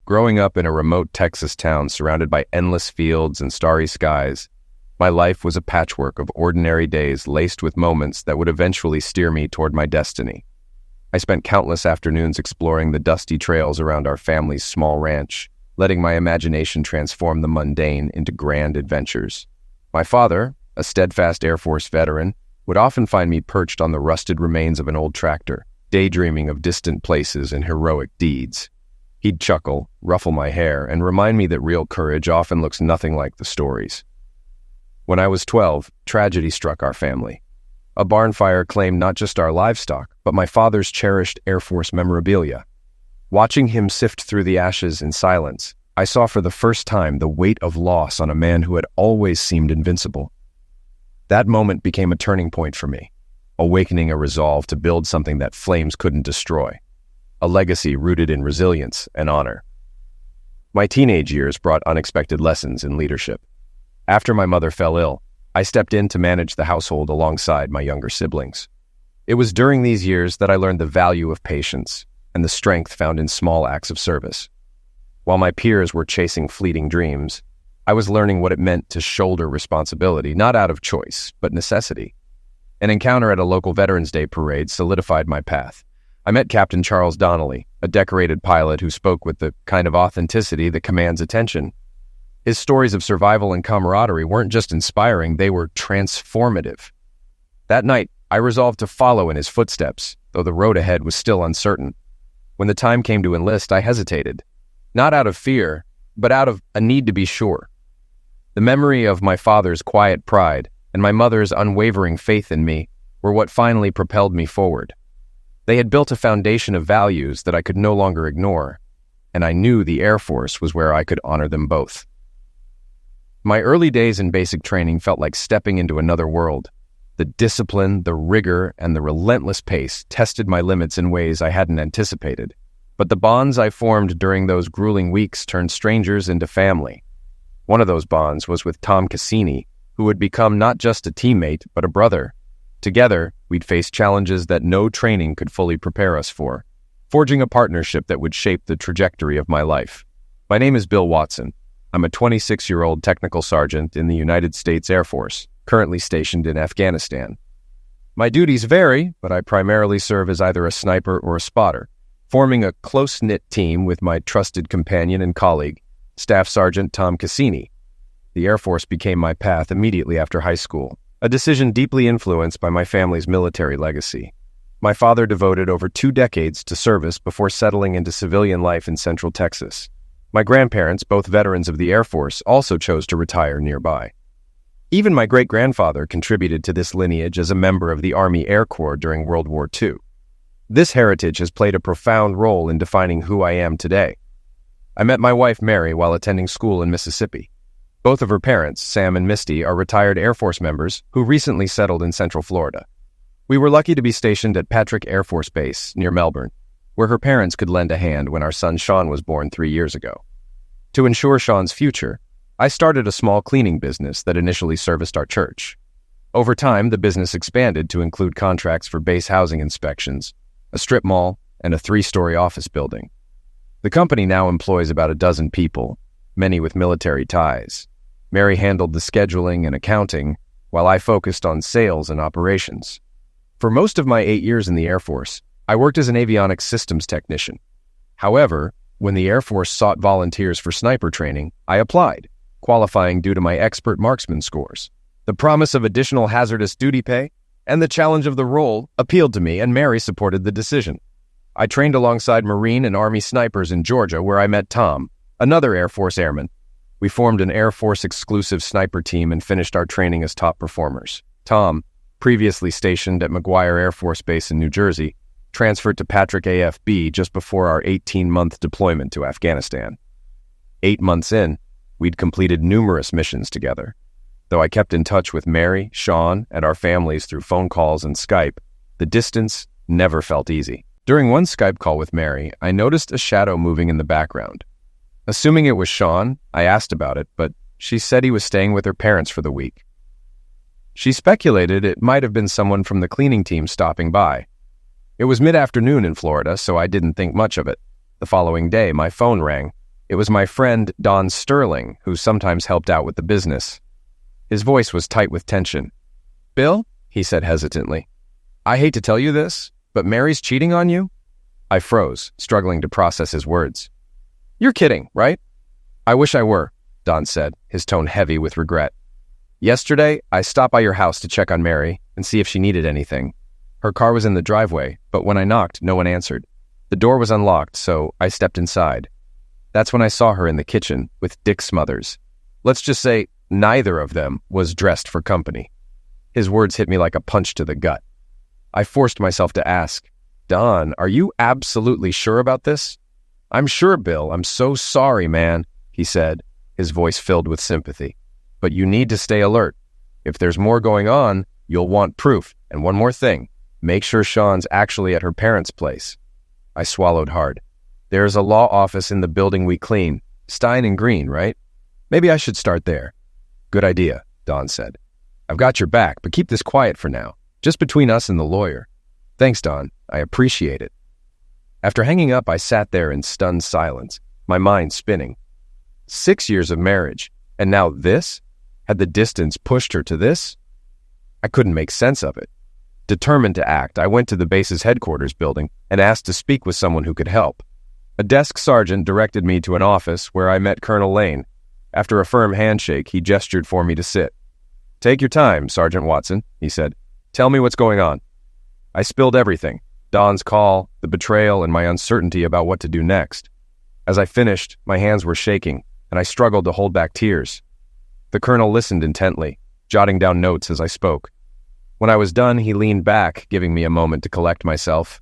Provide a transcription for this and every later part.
Growing up in a remote Texas town surrounded by endless fields and starry skies, my life was a patchwork of ordinary days laced with moments that would eventually steer me toward my destiny. I spent countless afternoons exploring the dusty trails around our family's small ranch, letting my imagination transform the mundane into grand adventures. My father, a steadfast Air Force veteran, would often find me perched on the rusted remains of an old tractor, daydreaming of distant places and heroic deeds. He'd chuckle, ruffle my hair, and remind me that real courage often looks nothing like the stories. When I was 12, tragedy struck our family. A barn fire claimed not just our livestock, but my father's cherished Air Force memorabilia. Watching him sift through the ashes in silence, I saw for the first time the weight of loss on a man who had always seemed invincible. That moment became a turning point for me, awakening a resolve to build something that flames couldn't destroy. A legacy rooted in resilience and honor. My teenage years brought unexpected lessons in leadership. After my mother fell ill, I stepped in to manage the household alongside my younger siblings. It was during these years that I learned the value of patience and the strength found in small acts of service. While my peers were chasing fleeting dreams, I was learning what it meant to shoulder responsibility, not out of choice, but necessity. An encounter at a local Veterans Day parade solidified my path. I met Captain Charles Donnelly, a decorated pilot who spoke with the kind of authenticity that commands attention. His stories of survival and camaraderie weren't just inspiring, they were transformative. That night, I resolved to follow in his footsteps, though the road ahead was still uncertain. When the time came to enlist, I hesitated. Not out of fear, but out of a need to be sure. The memory of my father's quiet pride and my mother's unwavering faith in me were what finally propelled me forward. They had built a foundation of values that I could no longer ignore, and I knew the Air Force was where I could honor them both. My early days in basic training felt like stepping into another world. The discipline, the rigor, and the relentless pace tested my limits in ways I hadn't anticipated. But the bonds I formed during those grueling weeks turned strangers into family. One of those bonds was with Tom Cassini, who would become not just a teammate, but a brother. Together, we'd face challenges that no training could fully prepare us for, forging a partnership that would shape the trajectory of my life. My name is Bill Watson. I'm a 26-year-old technical sergeant in the United States Air Force, currently stationed in Afghanistan. My duties vary, but I primarily serve as either a sniper or a spotter, forming a close-knit team with my trusted companion and colleague, Staff Sergeant Tom Cassini. The Air Force became my path immediately after high school, a decision deeply influenced by my family's military legacy. My father devoted over 2 decades to service before settling into civilian life in Central Texas. My grandparents, both veterans of the Air Force, also chose to retire nearby. Even my great-grandfather contributed to this lineage as a member of the Army Air Corps during World War II. This heritage has played a profound role in defining who I am today. I met my wife, Mary, while attending school in Mississippi. Both of her parents, Sam and Misty, are retired Air Force members who recently settled in Central Florida. We were lucky to be stationed at Patrick Air Force Base near Melbourne, where her parents could lend a hand when our son Sean was born 3 years ago. To ensure Sean's future, I started a small cleaning business that initially serviced our church. Over time, the business expanded to include contracts for base housing inspections, a strip mall, and a 3-story office building. The company now employs about a dozen people, many with military ties. Mary handled the scheduling and accounting, while I focused on sales and operations. For most of my 8 years in the Air Force, I worked as an avionics systems technician. However, when the Air Force sought volunteers for sniper training, I applied, qualifying due to my expert marksman scores. The promise of additional hazardous duty pay and the challenge of the role appealed to me, and Mary supported the decision. I trained alongside Marine and Army snipers in Georgia, where I met Tom, another Air Force airman. We formed an Air Force-exclusive sniper team and finished our training as top performers. Tom, previously stationed at McGuire Air Force Base in New Jersey, transferred to Patrick AFB just before our 18-month deployment to Afghanistan. 8 months in, we'd completed numerous missions together. Though I kept in touch with Mary, Sean, and our families through phone calls and Skype, the distance never felt easy. During one Skype call with Mary, I noticed a shadow moving in the background. Assuming it was Sean, I asked about it, but she said he was staying with her parents for the week. She speculated it might have been someone from the cleaning team stopping by. It was mid-afternoon in Florida, so I didn't think much of it. The following day, my phone rang, It was my friend Don Sterling, who sometimes helped out with the business. His voice was tight with tension. "Bill," he said hesitantly, "I hate to tell you this, but Mary's cheating on you?" I froze, struggling to process his words. "You're kidding, right?" "I wish I were," Don said, his tone heavy with regret. "Yesterday, I stopped by your house to check on Mary and see if she needed anything. Her car was in the driveway, but when I knocked, no one answered. The door was unlocked, so I stepped inside. That's when I saw her in the kitchen with Dick Smothers. Let's just say neither of them was dressed for company." His words hit me like a punch to the gut. I forced myself to ask, "Don, are you absolutely sure about this?" "I'm sure, Bill. I'm so sorry, man," he said, his voice filled with sympathy. "But you need to stay alert. If there's more going on, you'll want proof. And one more thing, make sure Sean's actually at her parents' place." I swallowed hard. "There's a law office in the building we clean. Stein and Green, right? Maybe I should start there." "Good idea," Don said. "I've got your back, but keep this quiet for now. Just between us and the lawyer." "Thanks, Don. I appreciate it." After hanging up, I sat there in stunned silence, my mind spinning. 6 years of marriage, and now this? Had the distance pushed her to this? I couldn't make sense of it. Determined to act, I went to the base's headquarters building and asked to speak with someone who could help. A desk sergeant directed me to an office where I met Colonel Lane. After a firm handshake, he gestured for me to sit. "Take your time, Sergeant Watson," he said. "Tell me what's going on." I spilled everything, Don's call, the betrayal, and my uncertainty about what to do next. As I finished, my hands were shaking, and I struggled to hold back tears. The colonel listened intently, jotting down notes as I spoke. When I was done, he leaned back, giving me a moment to collect myself.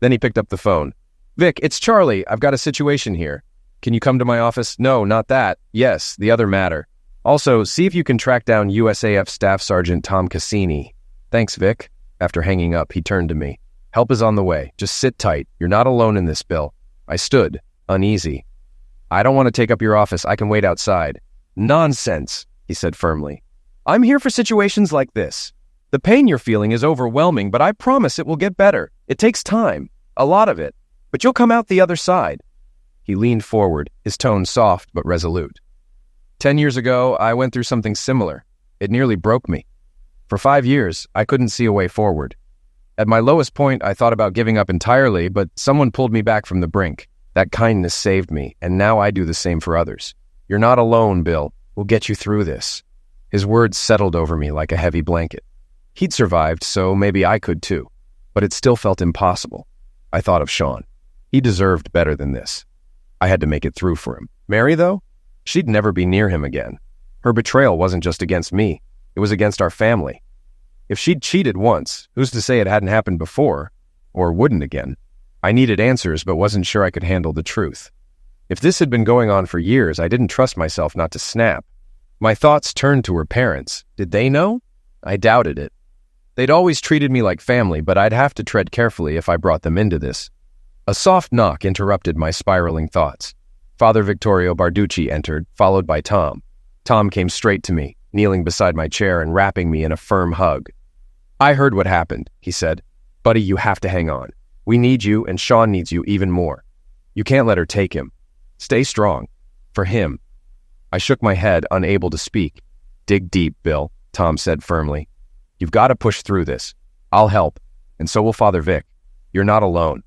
Then he picked up the phone. "Vic, it's Charlie. I've got a situation here. Can you come to my office?" "No, not that. Yes, the other matter. Also, see if you can track down USAF Staff Sergeant Tom Cassini." "Thanks, Vic." After hanging up, he turned to me. "Help is on the way. Just sit tight. You're not alone in this, Bill." I stood, uneasy. "I don't want to take up your office. I can wait outside." "Nonsense," he said firmly. "I'm here for situations like this. The pain you're feeling is overwhelming, but I promise it will get better. It takes time, a lot of it, but you'll come out the other side." He leaned forward, his tone soft but resolute. 10 years ago, I went through something similar. It nearly broke me. For 5 years, I couldn't see a way forward. At my lowest point, I thought about giving up entirely, but someone pulled me back from the brink. That kindness saved me, and now I do the same for others. "You're not alone, Bill. We'll get you through this." His words settled over me like a heavy blanket. He'd survived, so maybe I could too. But it still felt impossible. I thought of Sean. He deserved better than this. I had to make it through for him. Mary, though? She'd never be near him again. Her betrayal wasn't just against me. It was against our family. If she'd cheated once, who's to say it hadn't happened before? Or wouldn't again? I needed answers, but wasn't sure I could handle the truth. If this had been going on for years, I didn't trust myself not to snap. My thoughts turned to her parents. Did they know? I doubted it. They'd always treated me like family, but I'd have to tread carefully if I brought them into this. A soft knock interrupted my spiraling thoughts. Father Vittorio Barducci entered, followed by Tom. Tom came straight to me, kneeling beside my chair and wrapping me in a firm hug. "I heard what happened," he said. "Buddy, you have to hang on. We need you, and Sean needs you even more. You can't let her take him. Stay strong. For him." I shook my head, unable to speak. "Dig deep, Bill," Tom said firmly. "You've got to push through this. I'll help, and so will Father Vic. You're not alone."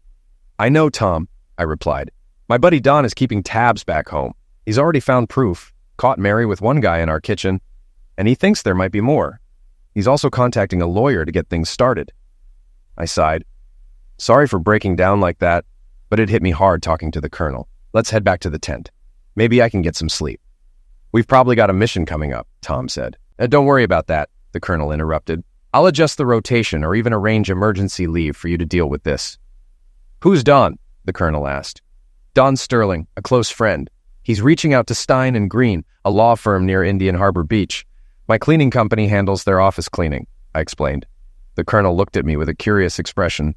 "I know, Tom," I replied. "My buddy Don is keeping tabs back home. He's already found proof, caught Mary with one guy in our kitchen, and he thinks there might be more. He's also contacting a lawyer to get things started." I sighed. Sorry for breaking down like that, but it hit me hard talking to the colonel. Let's head back to the tent. Maybe I can get some sleep. "We've probably got a mission coming up," Tom said. Don't worry about that," the colonel interrupted. "I'll adjust the rotation or even arrange emergency leave for you to deal with this." "Who's Don?" the colonel asked. "Don Sterling, a close friend. He's reaching out to Stein and Green, a law firm near Indian Harbor Beach. My cleaning company handles their office cleaning," I explained. The colonel looked at me with a curious expression.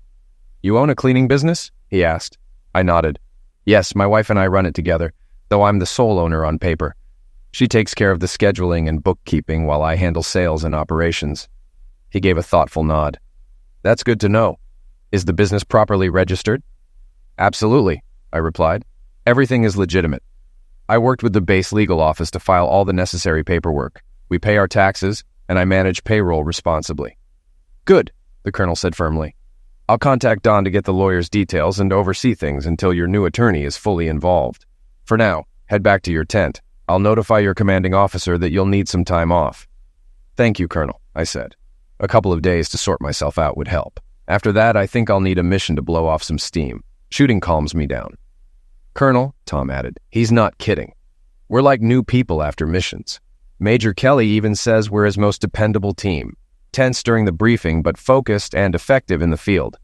"You own a cleaning business?" he asked. I nodded. "Yes, my wife and I run it together, though I'm the sole owner on paper. She takes care of the scheduling and bookkeeping while I handle sales and operations." He gave a thoughtful nod. "That's good to know. Is the business properly registered?" "Absolutely," I replied. "Everything is legitimate. I worked with the base legal office to file all the necessary paperwork. We pay our taxes, and I manage payroll responsibly. Good, the colonel said firmly. I'll contact Don to get the lawyer's details and oversee things until your new attorney is fully involved. For now, head back to your tent. I'll notify your commanding officer that you'll need some time off. Thank you, Colonel, I said. A couple of days to sort myself out would help. After that, I think I'll need a mission to blow off some steam. Shooting calms me down. Colonel, Tom added, he's not kidding. We're like new people after missions. Major Kelly even says we're his most dependable team. Tense during the briefing, but focused and effective in the field.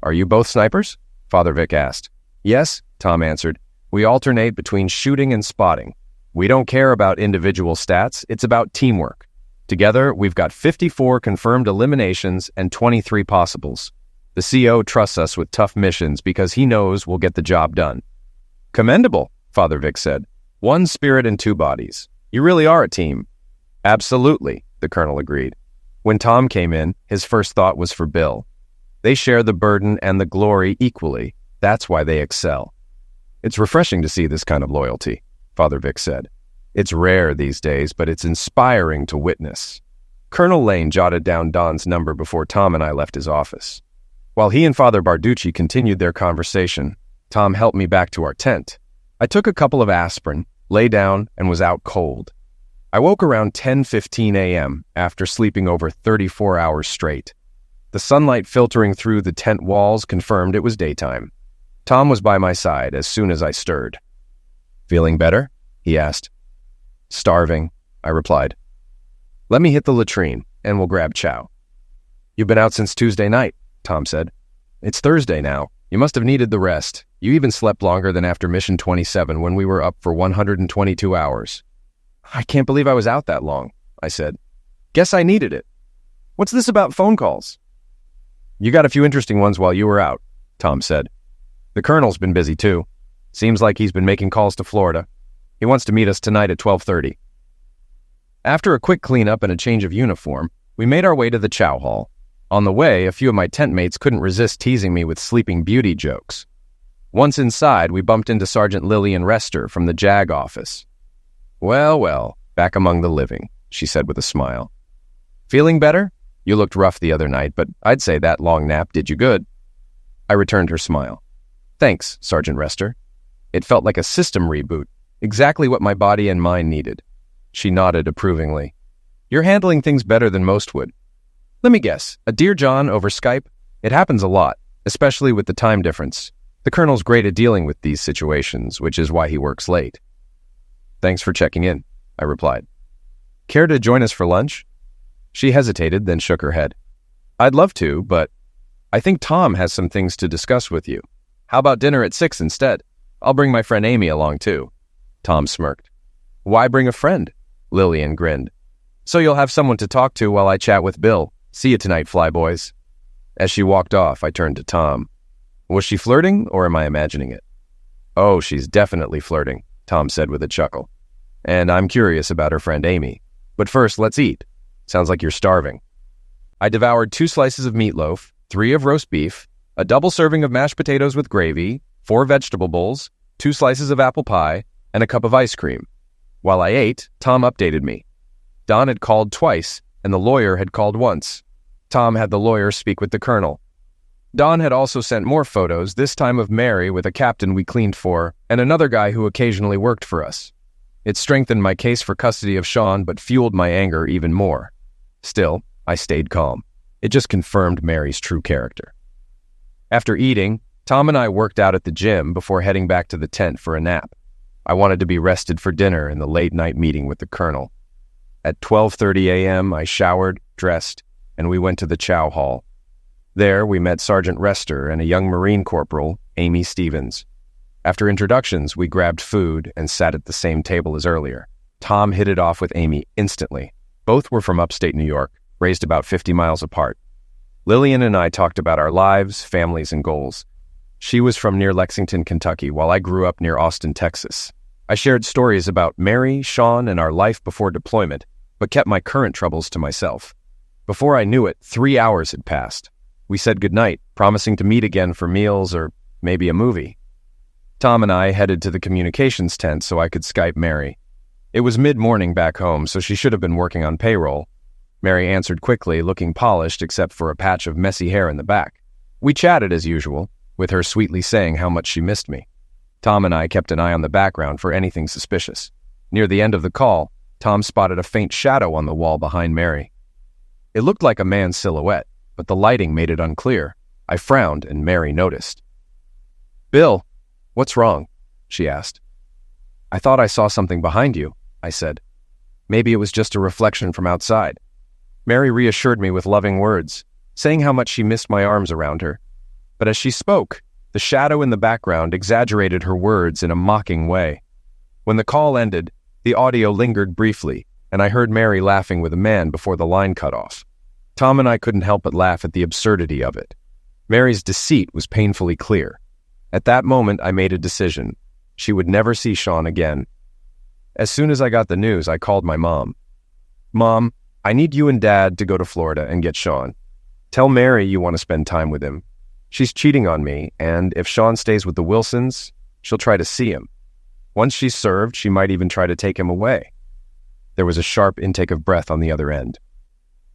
Are you both snipers? Father Vic asked. Yes, Tom answered. We alternate between shooting and spotting. We don't care about individual stats, it's about teamwork. Together, we've got 54 confirmed eliminations and 23 possibles. The CO trusts us with tough missions because he knows we'll get the job done. Commendable, Father Vic said. One spirit and two bodies. You really are a team. Absolutely, the colonel agreed. When Tom came in, his first thought was for Bill. They share the burden and the glory equally. That's why they excel. It's refreshing to see this kind of loyalty, Father Vic said. It's rare these days, but it's inspiring to witness. Colonel Lane jotted down Don's number before Tom and I left his office. While he and Father Barducci continued their conversation, Tom helped me back to our tent. I took a couple of aspirin, lay down, and was out cold. I woke around 10:15 a.m. after sleeping over 34 hours straight. The sunlight filtering through the tent walls confirmed it was daytime. Tom was by my side as soon as I stirred. Feeling better? He asked. Starving, I replied. Let me hit the latrine, and we'll grab chow. You've been out since Tuesday night, Tom said. It's Thursday now. You must have needed the rest. You even slept longer than after Mission 27 when we were up for 122 hours. I can't believe I was out that long, I said. Guess I needed it. What's this about phone calls? You got a few interesting ones while you were out, Tom said. The colonel's been busy too. Seems like he's been making calls to Florida. He wants to meet us tonight at 12:30. After a quick cleanup and a change of uniform, we made our way to the chow hall. On the way, a few of my tent mates couldn't resist teasing me with Sleeping Beauty jokes. Once inside, we bumped into Sergeant Lillian Rester from the JAG office. Well, back among the living, she said with a smile. Feeling better? You looked rough the other night, but I'd say that long nap did you good. I returned her smile. Thanks, Sergeant Rester. It felt like a system reboot, exactly what my body and mind needed. She nodded approvingly. You're handling things better than most would. Let me guess, a Dear John over Skype? It happens a lot, especially with the time difference. The colonel's great at dealing with these situations, which is why he works late. Thanks for checking in, I replied. Care to join us for lunch? She hesitated, then shook her head. I'd love to, but I think Tom has some things to discuss with you. How about dinner at 6 instead? I'll bring my friend Amy along too. Tom smirked. Why bring a friend? Lillian grinned. So you'll have someone to talk to while I chat with Bill. See you tonight, flyboys. As she walked off, I turned to Tom. Was she flirting, or am I imagining it? Oh, she's definitely flirting, Tom said with a chuckle. And I'm curious about her friend Amy. But first, let's eat. Sounds like you're starving. I devoured 2 slices of meatloaf, 3 of roast beef, a double serving of mashed potatoes with gravy, 4 vegetable bowls, 2 slices of apple pie, and a cup of ice cream. While I ate, Tom updated me. Don had called twice, and the lawyer had called once. Tom had the lawyer speak with the colonel. Don had also sent more photos, this time of Mary with a captain we cleaned for, and another guy who occasionally worked for us. It strengthened my case for custody of Sean, but fueled my anger even more. Still, I stayed calm. It just confirmed Mary's true character. After eating, Tom and I worked out at the gym before heading back to the tent for a nap. I wanted to be rested for dinner in the late-night meeting with the colonel. At 12:30 a.m., I showered, dressed, and we went to the chow hall. There, we met Sergeant Rester and a young Marine Corporal, Amy Stevens. After introductions, we grabbed food and sat at the same table as earlier. Tom hit it off with Amy instantly. Both were from upstate New York, raised about 50 miles apart. Lillian and I talked about our lives, families, and goals. She was from near Lexington, Kentucky, while I grew up near Austin, Texas. I shared stories about Mary, Sean, and our life before deployment, but kept my current troubles to myself. Before I knew it, 3 hours had passed. We said goodnight, promising to meet again for meals or maybe a movie. Tom and I headed to the communications tent so I could Skype Mary. It was mid-morning back home, so she should have been working on payroll. Mary answered quickly, looking polished except for a patch of messy hair in the back. We chatted as usual, with her sweetly saying how much she missed me. Tom and I kept an eye on the background for anything suspicious. Near the end of the call, Tom spotted a faint shadow on the wall behind Mary. It looked like a man's silhouette, but the lighting made it unclear. I frowned, and Mary noticed. "Bill, what's wrong?" she asked. "I thought I saw something behind you," I said. "Maybe it was just a reflection from outside." Mary reassured me with loving words, saying how much she missed my arms around her. But as she spoke, the shadow in the background exaggerated her words in a mocking way. When the call ended, the audio lingered briefly, and I heard Mary laughing with a man before the line cut off. Tom and I couldn't help but laugh at the absurdity of it. Mary's deceit was painfully clear. At that moment, I made a decision. She would never see Sean again. As soon as I got the news, I called my mom. "Mom, I need you and Dad to go to Florida and get Sean. Tell Mary you want to spend time with him. She's cheating on me, and if Sean stays with the Wilsons, she'll try to see him. Once she's served, she might even try to take him away." There was a sharp intake of breath on the other end.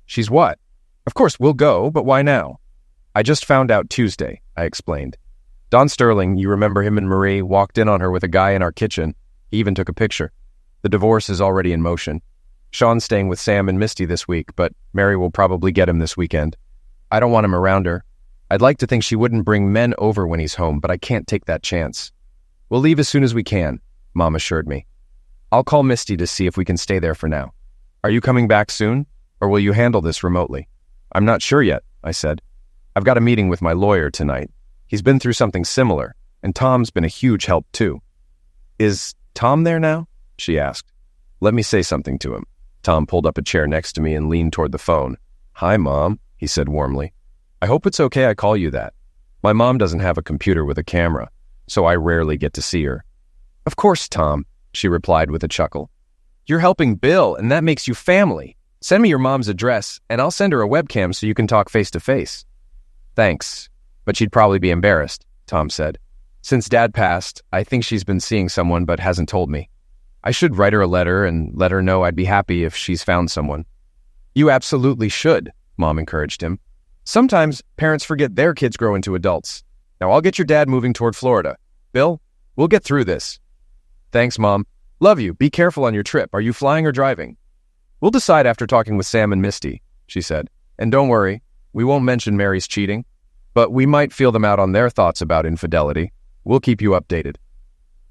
"She's what? Of course, we'll go, but why now?" "I just found out Tuesday," I explained. "Don Sterling, you remember him and Marie, walked in on her with a guy in our kitchen. He even took a picture. The divorce is already in motion. Sean's staying with Sam and Misty this week, but Mary will probably get him this weekend. I don't want him around her. I'd like to think she wouldn't bring men over when he's home, but I can't take that chance. We'll leave as soon as we can," Mom assured me. "I'll call Misty to see if we can stay there for now. Are you coming back soon, or will you handle this remotely?" "I'm not sure yet," I said. "I've got a meeting with my lawyer tonight. He's been through something similar, and Tom's been a huge help too." "Is Tom there now?" she asked. "Let me say something to him." Tom pulled up a chair next to me and leaned toward the phone. "Hi, Mom," he said warmly. "I hope it's okay I call you that. My mom doesn't have a computer with a camera, so I rarely get to see her." "Of course, Tom," she replied with a chuckle. "You're helping Bill, and that makes you family. Send me your mom's address, and I'll send her a webcam so you can talk face-to-face." "Thanks, but she'd probably be embarrassed," Tom said. "Since Dad passed, I think she's been seeing someone but hasn't told me. I should write her a letter and let her know I'd be happy if she's found someone." "You absolutely should," Mom encouraged him. "Sometimes parents forget their kids grow into adults. Now I'll get your dad moving toward Florida. Bill, we'll get through this." "Thanks, Mom. Love you. Be careful on your trip. Are you flying or driving?" "We'll decide after talking with Sam and Misty," she said. "And don't worry, we won't mention Mary's cheating, but we might feel them out on their thoughts about infidelity. We'll keep you updated."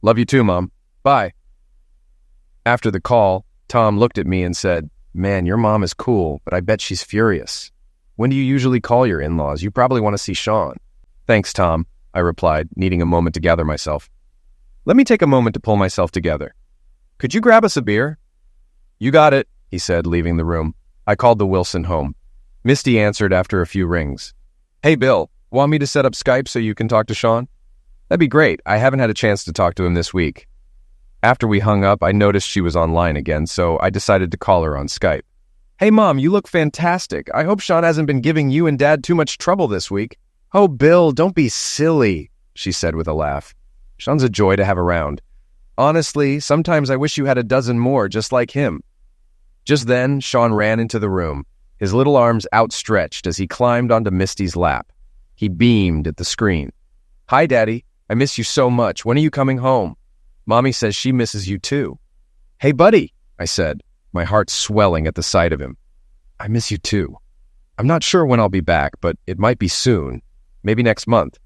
"Love you too, Mom. Bye." After the call, Tom looked at me and said, "Man, your mom is cool, but I bet she's furious. When do you usually call your in-laws? You probably want to see Sean." "Thanks, Tom," I replied, needing a moment to gather myself. "Let me take a moment to pull myself together. Could you grab us a beer?" "You got it," he said, leaving the room. I called the Wilson home. Misty answered after a few rings. "Hey, Bill, want me to set up Skype so you can talk to Sean?" "That'd be great. I haven't had a chance to talk to him this week." After we hung up, I noticed she was online again, so I decided to call her on Skype. "Hey, Mom, you look fantastic. I hope Sean hasn't been giving you and Dad too much trouble this week." "Oh, Bill, don't be silly," she said with a laugh. "Sean's a joy to have around. Honestly, sometimes I wish you had a dozen more just like him." Just then, Sean ran into the room, his little arms outstretched as he climbed onto Misty's lap. He beamed at the screen. "Hi, Daddy. I miss you so much. When are you coming home? Mommy says she misses you too." "Hey, buddy," I said, my heart swelling at the sight of him. "I miss you too. I'm not sure when I'll be back, but it might be soon. Maybe next month.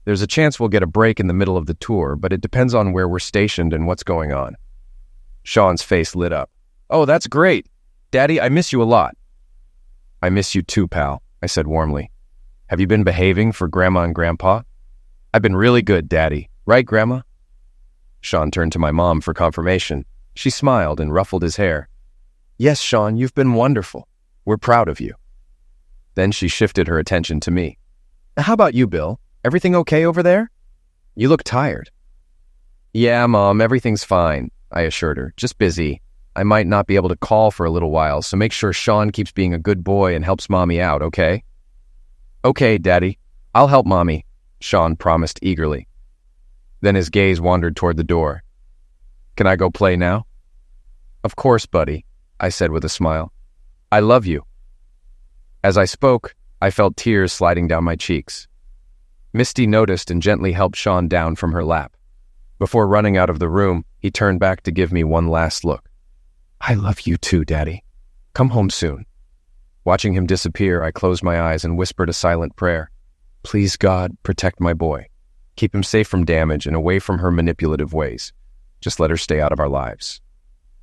There's a chance we'll get a break in the middle of the tour, but it depends on where we're stationed and what's going on." Sean's face lit up. "Oh, that's great. Daddy, I miss you a lot." "I miss you too, pal," I said warmly. "Have you been behaving for Grandma and Grandpa?" "I've been really good, Daddy. Right, Grandma?" Sean turned to my mom for confirmation. She smiled and ruffled his hair. "Yes, Sean, you've been wonderful. We're proud of you." Then she shifted her attention to me. "How about you, Bill? Everything okay over there? You look tired." "Yeah, Mom, everything's fine," I assured her. "Just busy. I might not be able to call for a little while, so make sure Sean keeps being a good boy and helps Mommy out, okay?" "Okay, Daddy. I'll help Mommy," Sean promised eagerly. Then his gaze wandered toward the door. Can I go play now? Of course, buddy, I said with a smile. I love you. As I spoke, I felt tears sliding down my cheeks. Misty noticed and gently helped Sean down from her lap. Before running out of the room, he turned back to give me one last look. I love you too, Daddy. Come home soon. Watching him disappear, I closed my eyes and whispered a silent prayer. Please, God, protect my boy. Keep him safe from damage and away from her manipulative ways. Just let her stay out of our lives.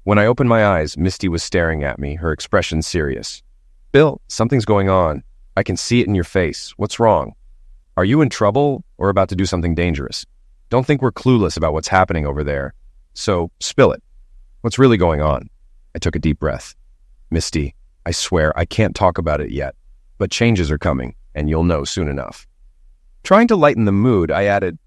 When I opened my eyes, Misty was staring at me, her expression serious. Bill, something's going on. I can see it in your face. What's wrong? Are you in trouble or about to do something dangerous? Don't think we're clueless about what's happening over there. So, spill it. What's really going on? I took a deep breath. Misty, I swear I can't talk about it yet, but changes are coming, and you'll know soon enough. Trying to lighten the mood, I added,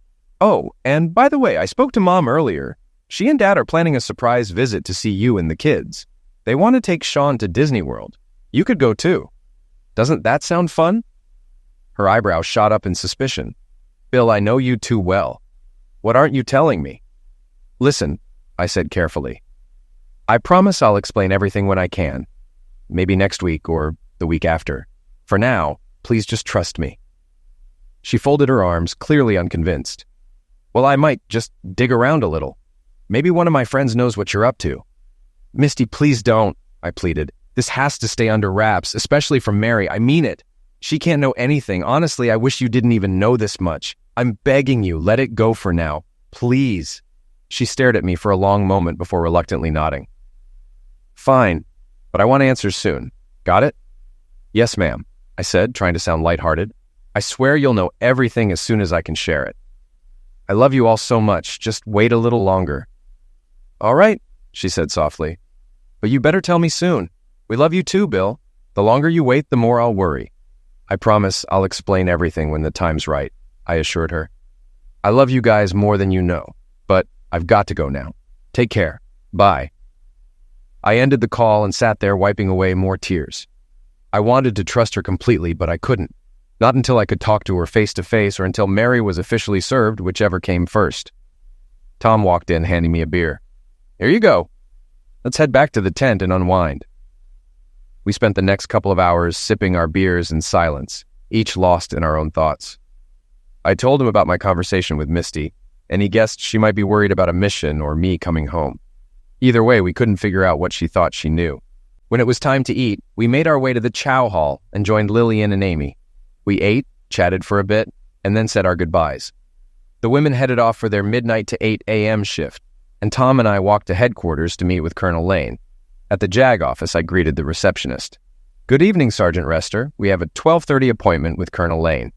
oh, and by the way, I spoke to Mom earlier. She and Dad are planning a surprise visit to see you and the kids. They want to take Sean to Disney World. You could go too. Doesn't that sound fun? Her eyebrows shot up in suspicion. Bill, I know you too well. What aren't you telling me? Listen, I said carefully. I promise I'll explain everything when I can. Maybe next week or the week after. For now, please just trust me. She folded her arms, clearly unconvinced. Well, I might just dig around a little. Maybe one of my friends knows what you're up to. Misty, please don't, I pleaded. This has to stay under wraps, especially from Mary. I mean it. She can't know anything. Honestly, I wish you didn't even know this much. I'm begging you, let it go for now. Please. She stared at me for a long moment before reluctantly nodding. Fine, but I want answers soon. Got it? Yes, ma'am, I said, trying to sound lighthearted. I swear you'll know everything as soon as I can share it. I love you all so much. Just wait a little longer. All right, she said softly. But you better tell me soon. We love you too, Bill. The longer you wait, the more I'll worry. I promise I'll explain everything when the time's right, I assured her. I love you guys more than you know, but I've got to go now. Take care. Bye. I ended the call and sat there wiping away more tears. I wanted to trust her completely, but I couldn't. Not until I could talk to her face to face or until Mary was officially served, whichever came first. Tom walked in, handing me a beer. Here you go. Let's head back to the tent and unwind. We spent the next couple of hours sipping our beers in silence, each lost in our own thoughts. I told him about my conversation with Misty, and he guessed she might be worried about a mission or me coming home. Either way, we couldn't figure out what she thought she knew. When it was time to eat, we made our way to the chow hall and joined Lillian and Amy. We ate, chatted for a bit, and then said our goodbyes. The women headed off for their midnight to 8 a.m. shift, and Tom and I walked to headquarters to meet with Colonel Lane. At the JAG office, I greeted the receptionist. Good evening, Sergeant Rester. We have a 12:30 appointment with Colonel Lane.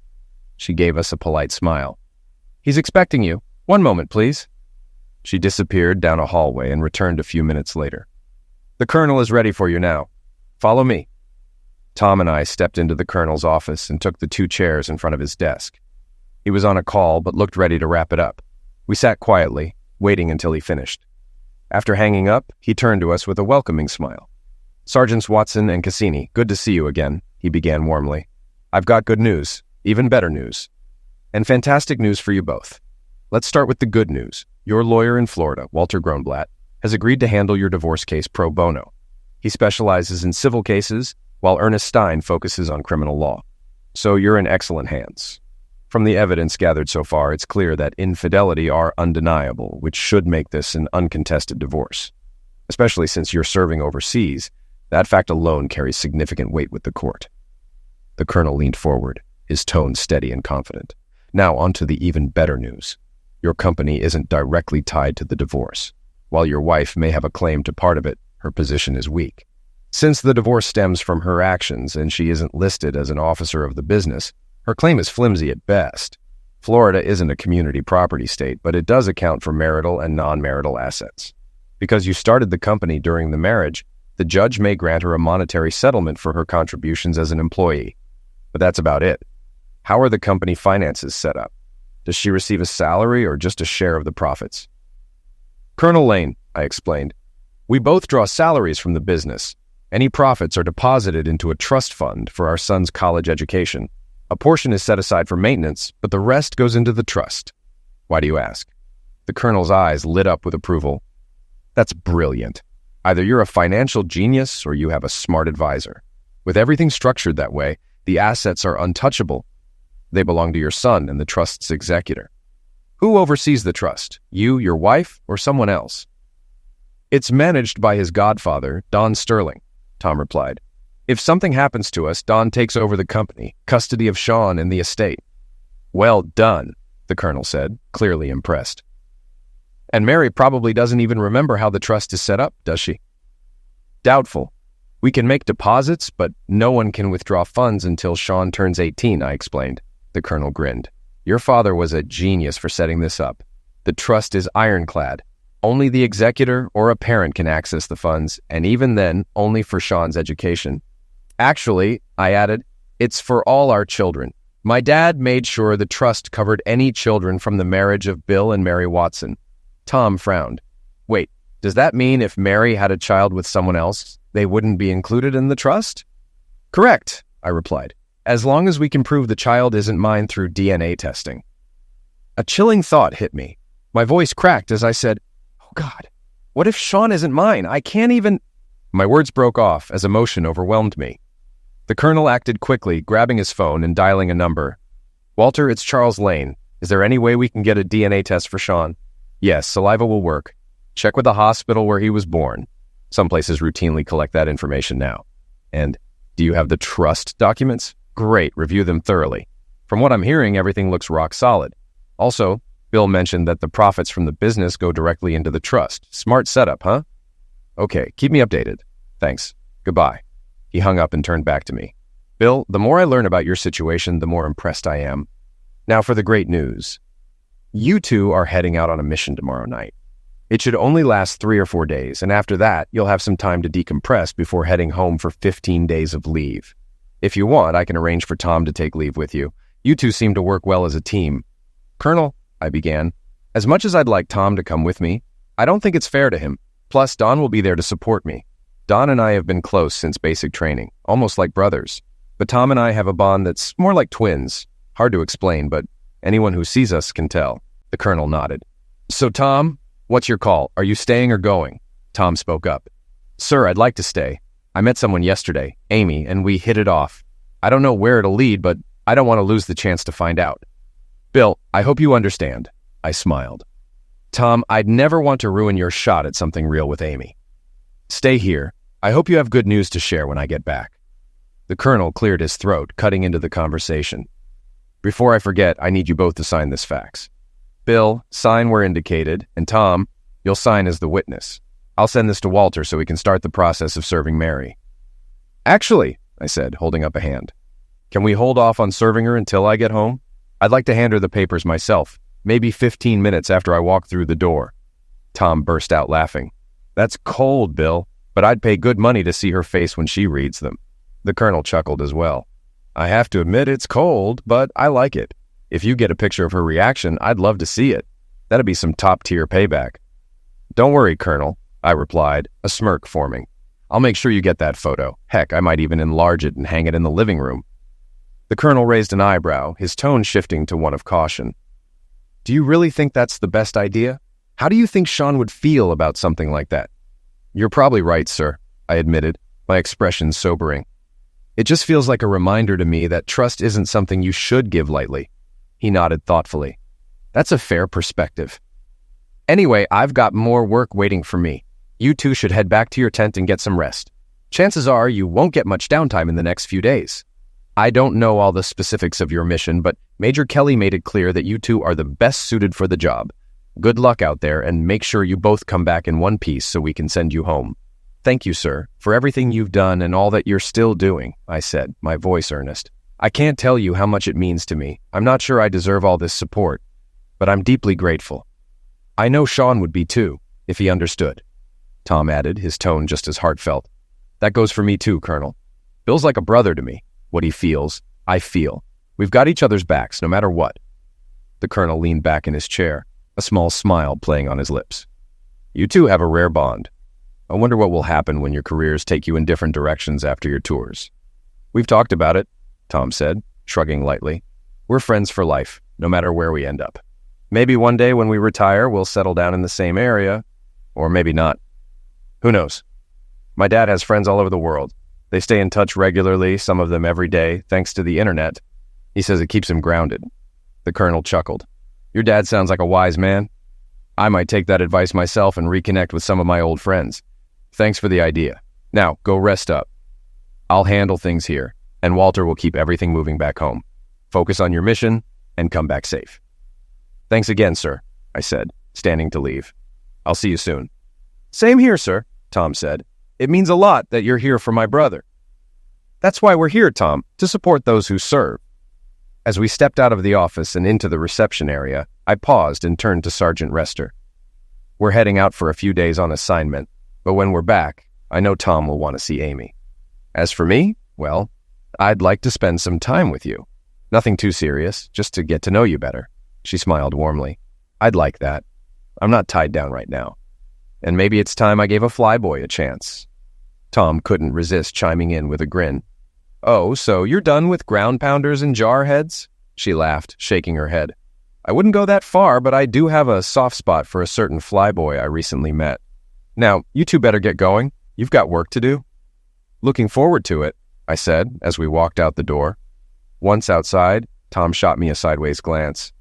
She gave us a polite smile. He's expecting you. One moment, please. She disappeared down a hallway and returned a few minutes later. The Colonel is ready for you now. Follow me. Tom and I stepped into the Colonel's office and took the 2 chairs in front of his desk. He was on a call but looked ready to wrap it up. We sat quietly, waiting until he finished. After hanging up, he turned to us with a welcoming smile. Sergeants Watson and Cassini, good to see you again, he began warmly. I've got good news, even better news, and fantastic news for you both. Let's start with the good news. Your lawyer in Florida, Walter Gronblatt, has agreed to handle your divorce case pro bono. He specializes in civil cases, while Ernest Stein focuses on criminal law. So you're in excellent hands. From the evidence gathered so far, it's clear that infidelity are undeniable, which should make this an uncontested divorce. Especially since you're serving overseas, that fact alone carries significant weight with the court. The Colonel leaned forward, his tone steady and confident. Now on to the even better news. Your company isn't directly tied to the divorce. While your wife may have a claim to part of it, her position is weak. Since the divorce stems from her actions and she isn't listed as an officer of the business, her claim is flimsy at best. Florida isn't a community property state, but it does account for marital and non-marital assets. Because you started the company during the marriage, the judge may grant her a monetary settlement for her contributions as an employee. But that's about it. How are the company finances set up? Does she receive a salary or just a share of the profits? Colonel Lane, I explained, we both draw salaries from the business. Any profits are deposited into a trust fund for our son's college education. A portion is set aside for maintenance, but the rest goes into the trust. Why do you ask? The colonel's eyes lit up with approval. That's brilliant. Either you're a financial genius or you have a smart advisor. With everything structured that way, the assets are untouchable. They belong to your son and the trust's executor. Who oversees the trust? You, your wife, or someone else? It's managed by his godfather, Don Sterling, Tom replied. If something happens to us, Don takes over the company, custody of Sean and the estate. Well done, the colonel said, clearly impressed. And Mary probably doesn't even remember how the trust is set up, does she? Doubtful. We can make deposits, but no one can withdraw funds until Sean turns 18, I explained. The colonel grinned. Your father was a genius for setting this up. The trust is ironclad. Only the executor or a parent can access the funds, and even then, only for Sean's education. Actually, I added, it's for all our children. My dad made sure the trust covered any children from the marriage of Bill and Mary Watson. Tom frowned. Wait, does that mean if Mary had a child with someone else, they wouldn't be included in the trust? Correct, I replied, as long as we can prove the child isn't mine through DNA testing. A chilling thought hit me. My voice cracked as I said, oh God, what if Sean isn't mine? I can't even... My words broke off as emotion overwhelmed me. The colonel acted quickly, grabbing his phone and dialing a number. Walter, it's Charles Lane. Is there any way we can get a DNA test for Sean? Yes, saliva will work. Check with the hospital where he was born. Some places routinely collect that information now. And do you have the trust documents? Great, review them thoroughly. From what I'm hearing, everything looks rock solid. Also, Bill mentioned that the profits from the business go directly into the trust. Smart setup, huh? Okay, keep me updated. Thanks. Goodbye. He hung up and turned back to me. Bill, the more I learn about your situation, the more impressed I am. Now for the great news. You two are heading out on a mission tomorrow night. It should only last 3 or 4 days, and after that, you'll have some time to decompress before heading home for 15 days of leave. If you want, I can arrange for Tom to take leave with you. You two seem to work well as a team. Colonel, I began, as much as I'd like Tom to come with me, I don't think it's fair to him. Plus, Don will be there to support me. Don and I have been close since basic training, almost like brothers. But Tom and I have a bond that's more like twins. Hard to explain, but anyone who sees us can tell. The colonel nodded. So, Tom, what's your call? Are you staying or going? Tom spoke up. Sir, I'd like to stay. I met someone yesterday, Amy, and we hit it off. I don't know where it'll lead, but I don't want to lose the chance to find out. Bill, I hope you understand. I smiled. Tom, I'd never want to ruin your shot at something real with Amy. Stay here. I hope you have good news to share when I get back. The colonel cleared his throat, cutting into the conversation. Before I forget, I need you both to sign this fax. Bill, sign where indicated, and Tom, you'll sign as the witness. I'll send this to Walter so we can start the process of serving Mary. Actually, I said, holding up a hand, can we hold off on serving her until I get home? I'd like to hand her the papers myself, maybe 15 minutes after I walk through the door. Tom burst out laughing. That's cold, Bill, but I'd pay good money to see her face when she reads them. The colonel chuckled as well. I have to admit it's cold, but I like it. If you get a picture of her reaction, I'd love to see it. That'd be some top-tier payback. Don't worry, Colonel, I replied, a smirk forming. I'll make sure you get that photo. Heck, I might even enlarge it and hang it in the living room. The colonel raised an eyebrow, his tone shifting to one of caution. Do you really think that's the best idea? How do you think Sean would feel about something like that? You're probably right, sir, I admitted, my expression sobering. It just feels like a reminder to me that trust isn't something you should give lightly. He nodded thoughtfully. That's a fair perspective. Anyway, I've got more work waiting for me. You two should head back to your tent and get some rest. Chances are you won't get much downtime in the next few days. I don't know all the specifics of your mission, but Major Kelly made it clear that you two are the best suited for the job. Good luck out there, and make sure you both come back in one piece so we can send you home. Thank you, sir, for everything you've done and all that you're still doing, I said, my voice earnest. I can't tell you how much it means to me. I'm not sure I deserve all this support, but I'm deeply grateful. I know Sean would be too, if he understood. Tom added, his tone just as heartfelt. That goes for me too, Colonel. Bill's like a brother to me. What he feels, I feel. We've got each other's backs, no matter what. The colonel leaned back in his chair, a small smile playing on his lips. You two have a rare bond. I wonder what will happen when your careers take you in different directions after your tours. We've talked about it, Tom said, shrugging lightly. We're friends for life, no matter where we end up. Maybe one day when we retire, we'll settle down in the same area, or maybe not. Who knows? My dad has friends all over the world. They stay in touch regularly, some of them every day, thanks to the internet. He says it keeps him grounded. The colonel chuckled. Your dad sounds like a wise man. I might take that advice myself and reconnect with some of my old friends. Thanks for the idea. Now, go rest up. I'll handle things here, and Walter will keep everything moving back home. Focus on your mission, and come back safe. Thanks again, sir, I said, standing to leave. I'll see you soon. Same here, sir, Tom said. It means a lot that you're here for my brother. That's why we're here, Tom, to support those who serve. As we stepped out of the office and into the reception area, I paused and turned to Sergeant Rester. We're heading out for a few days on assignment, but when we're back, I know Tom will want to see Amy. As for me, well, I'd like to spend some time with you. Nothing too serious, just to get to know you better. She smiled warmly. I'd like that. I'm not tied down right now. And maybe it's time I gave a flyboy a chance. Tom couldn't resist chiming in with a grin. Oh, so you're done with ground pounders and jarheads? She laughed, shaking her head. I wouldn't go that far, but I do have a soft spot for a certain flyboy I recently met. Now, you two better get going. You've got work to do. Looking forward to it, I said as we walked out the door. Once outside, Tom shot me a sideways glance.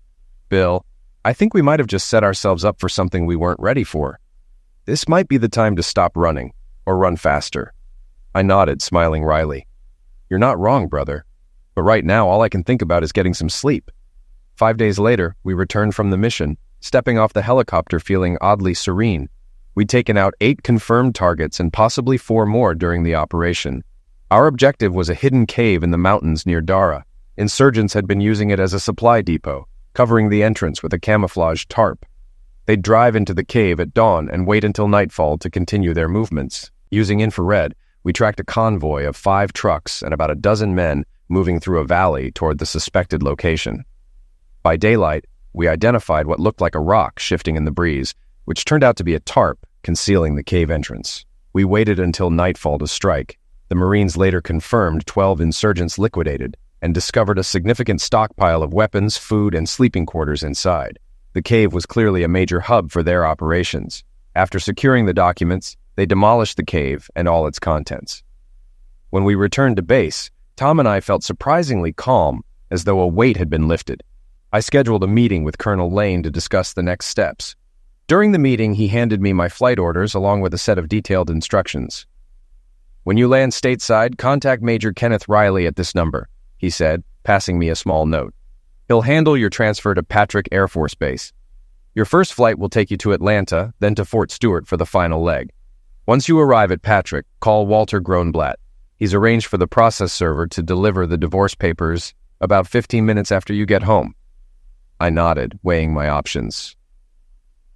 Bill, I think we might have just set ourselves up for something we weren't ready for. This might be the time to stop running, or run faster. I nodded, smiling wryly. You're not wrong, brother. But right now, all I can think about is getting some sleep. 5 days later, we returned from the mission, stepping off the helicopter feeling oddly serene. We'd taken out 8 confirmed targets and possibly 4 more during the operation. Our objective was a hidden cave in the mountains near Dara. Insurgents had been using it as a supply depot, covering the entrance with a camouflaged tarp. They'd drive into the cave at dawn and wait until nightfall to continue their movements. Using infrared, we tracked a convoy of 5 trucks and about a dozen men moving through a valley toward the suspected location. By daylight, we identified what looked like a rock shifting in the breeze, which turned out to be a tarp concealing the cave entrance. We waited until nightfall to strike. The Marines later confirmed 12 insurgents liquidated and discovered a significant stockpile of weapons, food, and sleeping quarters inside. The cave was clearly a major hub for their operations. After securing the documents, they demolished the cave and all its contents. When we returned to base, Tom and I felt surprisingly calm, as though a weight had been lifted. I scheduled a meeting with Colonel Lane to discuss the next steps. During the meeting, he handed me my flight orders along with a set of detailed instructions. When you land stateside, contact Major Kenneth Riley at this number, he said, passing me a small note. He'll handle your transfer to Patrick Air Force Base. Your first flight will take you to Atlanta, then to Fort Stewart for the final leg. Once you arrive at Patrick, call Walter Gronblatt. He's arranged for the process server to deliver the divorce papers about 15 minutes after you get home. I nodded, weighing my options.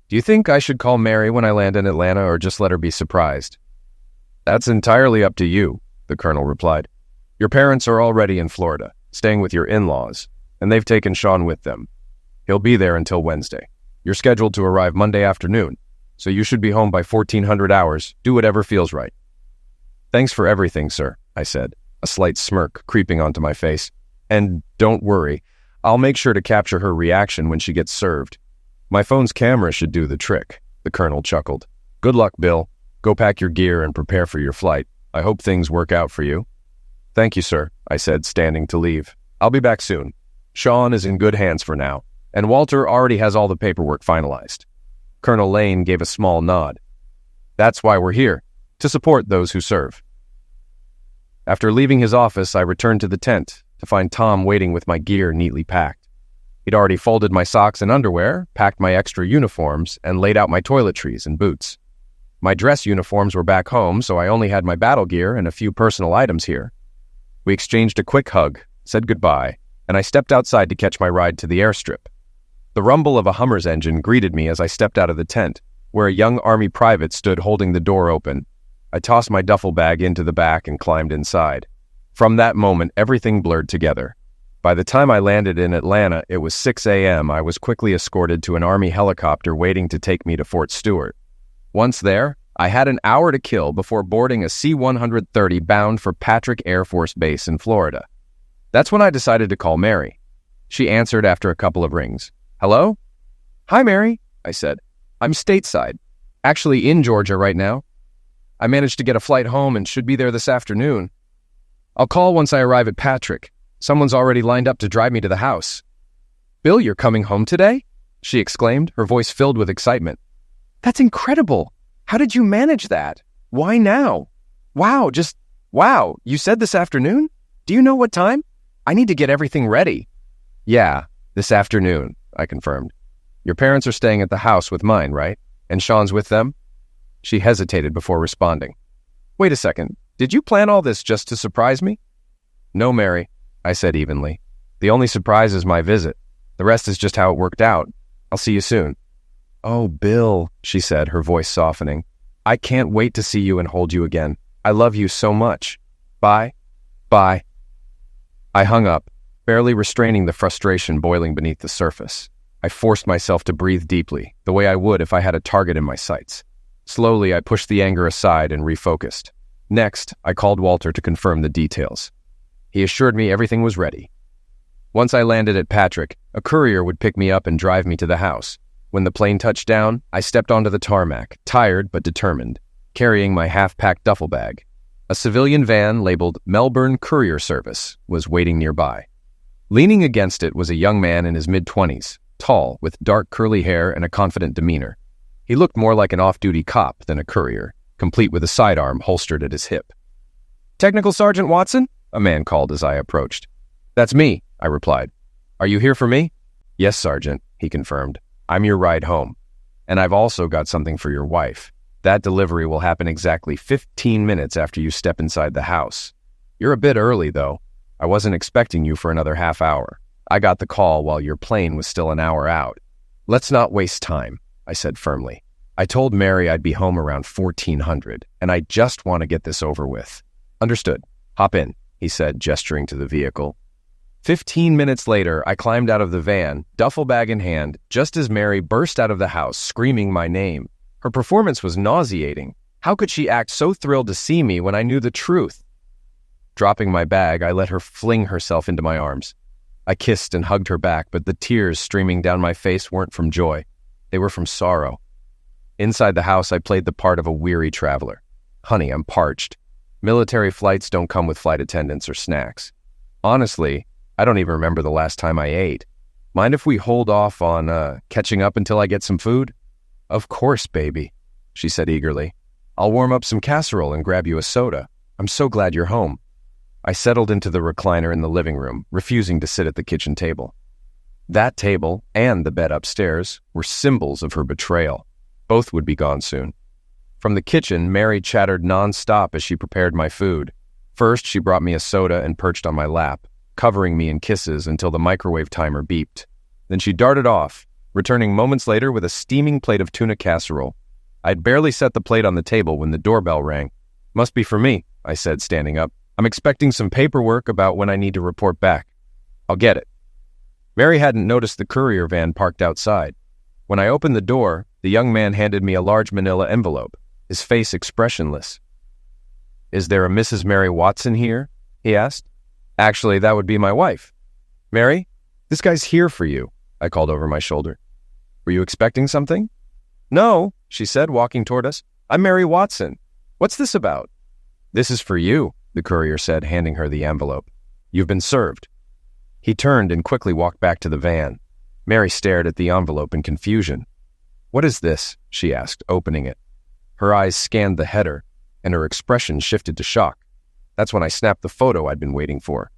Do you think I should call Mary when I land in Atlanta or just let her be surprised? That's entirely up to you, the colonel replied. Your parents are already in Florida, staying with your in-laws, and they've taken Sean with them. He'll be there until Wednesday. You're scheduled to arrive Monday afternoon, so you should be home by 1400 hours. Do whatever feels right. Thanks for everything, sir, I said, a slight smirk creeping onto my face. And don't worry, I'll make sure to capture her reaction when she gets served. My phone's camera should do the trick, the colonel chuckled. Good luck, Bill. Go pack your gear and prepare for your flight. I hope things work out for you. Thank you, sir, I said, standing to leave. I'll be back soon. Sean is in good hands for now, and Walter already has all the paperwork finalized. Colonel Lane gave a small nod. That's why we're here, to support those who serve. After leaving his office, I returned to the tent to find Tom waiting with my gear neatly packed. He'd already folded my socks and underwear, packed my extra uniforms, and laid out my toiletries and boots. My dress uniforms were back home, so I only had my battle gear and a few personal items here. We exchanged a quick hug, said goodbye, and I stepped outside to catch my ride to the airstrip. The rumble of a Hummer's engine greeted me as I stepped out of the tent, where a young Army private stood holding the door open. I tossed my duffel bag into the back and climbed inside. From that moment, everything blurred together. By the time I landed in Atlanta, it was 6 a.m. I was quickly escorted to an Army helicopter waiting to take me to Fort Stewart. Once there, I had an hour to kill before boarding a C-130 bound for Patrick Air Force Base in Florida. That's when I decided to call Mary. She answered after a couple of rings. Hello? "Hi, Mary," I said. "I'm stateside. Actually in Georgia right now. I managed to get a flight home and should be there this afternoon. I'll call once I arrive at Patrick. Someone's already lined up to drive me to the house." "Bill, you're coming home today?" she exclaimed, her voice filled with excitement. "That's incredible. How did you manage that? Why now? Wow, wow. You said this afternoon? Do you know what time? I need to get everything ready." "Yeah, this afternoon," I confirmed. "Your parents are staying at the house with mine, right? And Sean's with them?" She hesitated before responding. "Wait a second. Did you plan all this just to surprise me?" "No, Mary," I said evenly. "The only surprise is my visit. The rest is just how it worked out. I'll see you soon." "Oh, Bill," she said, her voice softening. "I can't wait to see you and hold you again. I love you so much. Bye. Bye." I hung up, barely restraining the frustration boiling beneath the surface. I forced myself to breathe deeply, the way I would if I had a target in my sights. Slowly, I pushed the anger aside and refocused. Next, I called Walter to confirm the details. He assured me everything was ready. Once I landed at Patrick, a courier would pick me up and drive me to the house. When the plane touched down, I stepped onto the tarmac, tired but determined, carrying my half-packed duffel bag. A civilian van labeled Melbourne Courier Service was waiting nearby. Leaning against it was a young man in his mid-20s, tall, with dark curly hair and a confident demeanor. He looked more like an off-duty cop than a courier, complete with a sidearm holstered at his hip. "Technical Sergeant Watson?" a man called as I approached. "That's me," I replied. "Are you here for me?" "Yes, Sergeant," he confirmed. "I'm your ride home. And I've also got something for your wife. That delivery will happen exactly 15 minutes after you step inside the house. You're a bit early, though. I wasn't expecting you for another half hour. I got the call while your plane was still an hour out." "Let's not waste time," I said firmly. "I told Mary I'd be home around 1400, and I just want to get this over with." "Understood. Hop in," he said, gesturing to the vehicle. 15 minutes later, I climbed out of the van, duffel bag in hand, just as Mary burst out of the house, screaming my name. Her performance was nauseating. How could she act so thrilled to see me when I knew the truth? Dropping my bag, I let her fling herself into my arms. I kissed and hugged her back, but the tears streaming down my face weren't from joy. They were from sorrow. Inside the house, I played the part of a weary traveler. "Honey, I'm parched. Military flights don't come with flight attendants or snacks. Honestly, I don't even remember the last time I ate. Mind if we hold off on catching up until I get some food?" "Of course, baby," she said eagerly. "I'll warm up some casserole and grab you a soda. I'm so glad you're home." I settled into the recliner in the living room, refusing to sit at the kitchen table. That table and the bed upstairs were symbols of her betrayal. Both would be gone soon. From the kitchen, Mary chattered non-stop as she prepared my food. First, she brought me a soda and perched on my lap, covering me in kisses until the microwave timer beeped. Then she darted off, returning moments later with a steaming plate of tuna casserole. I'd barely set the plate on the table when the doorbell rang. "Must be for me," I said, standing up. "I'm expecting some paperwork about when I need to report back." "I'll get it." Mary hadn't noticed the courier van parked outside. When I opened the door, the young man handed me a large manila envelope, his face expressionless. "Is there a Mrs. Mary Watson here?" he asked. "Actually, that would be my wife." "Mary, this guy's here for you," I called over my shoulder. "Were you expecting something?" "No," she said, walking toward us. "I'm Mary Watson. What's this about?" "This is for you," the courier said, handing her the envelope. "You've been served." He turned and quickly walked back to the van. Mary stared at the envelope in confusion. "What is this?" she asked, opening it. Her eyes scanned the header, and her expression shifted to shock. That's when I snapped the photo I'd been waiting for.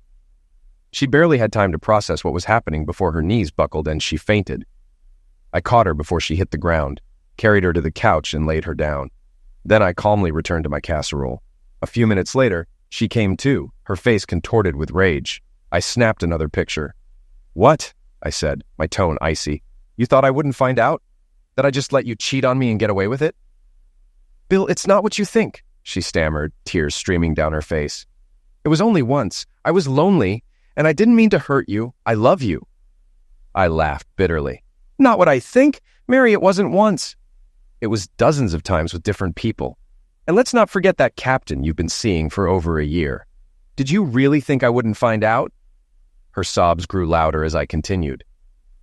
She barely had time to process what was happening before her knees buckled and she fainted. I caught her before she hit the ground, carried her to the couch and laid her down. Then I calmly returned to my casserole. A few minutes later, she came to, her face contorted with rage. I snapped another picture. "What?" I said, my tone icy. "You thought I wouldn't find out? That I just let you cheat on me and get away with it?" "Bill, it's not what you think," she stammered, tears streaming down her face. "It was only once. I was lonely, and I didn't mean to hurt you. I love you." I laughed bitterly. "Not what I think. Mary, it wasn't once. It was dozens of times with different people. And let's not forget that captain you've been seeing for over a year. Did you really think I wouldn't find out?" Her sobs grew louder as I continued.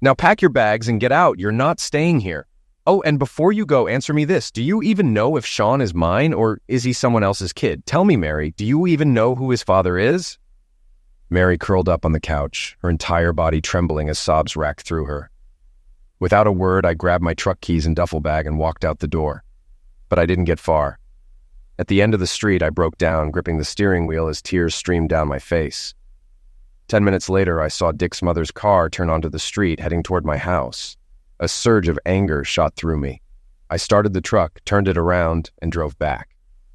Now pack your bags and get out. You're not staying here. Oh, and before you go, answer me this. Do you even know if Sean is mine or is he someone else's kid? Tell me, Mary, do you even know who his father is? Mary curled up on the couch, her entire body trembling as sobs racked through her. Without a word, I grabbed my truck keys and duffel bag and walked out the door. But I didn't get far. At the end of the street, I broke down, gripping the steering wheel as tears streamed down my face. 10 minutes later, I saw Dick's mother's car turn onto the street, heading toward my house. A surge of anger shot through me. I started the truck, turned it around, and drove back.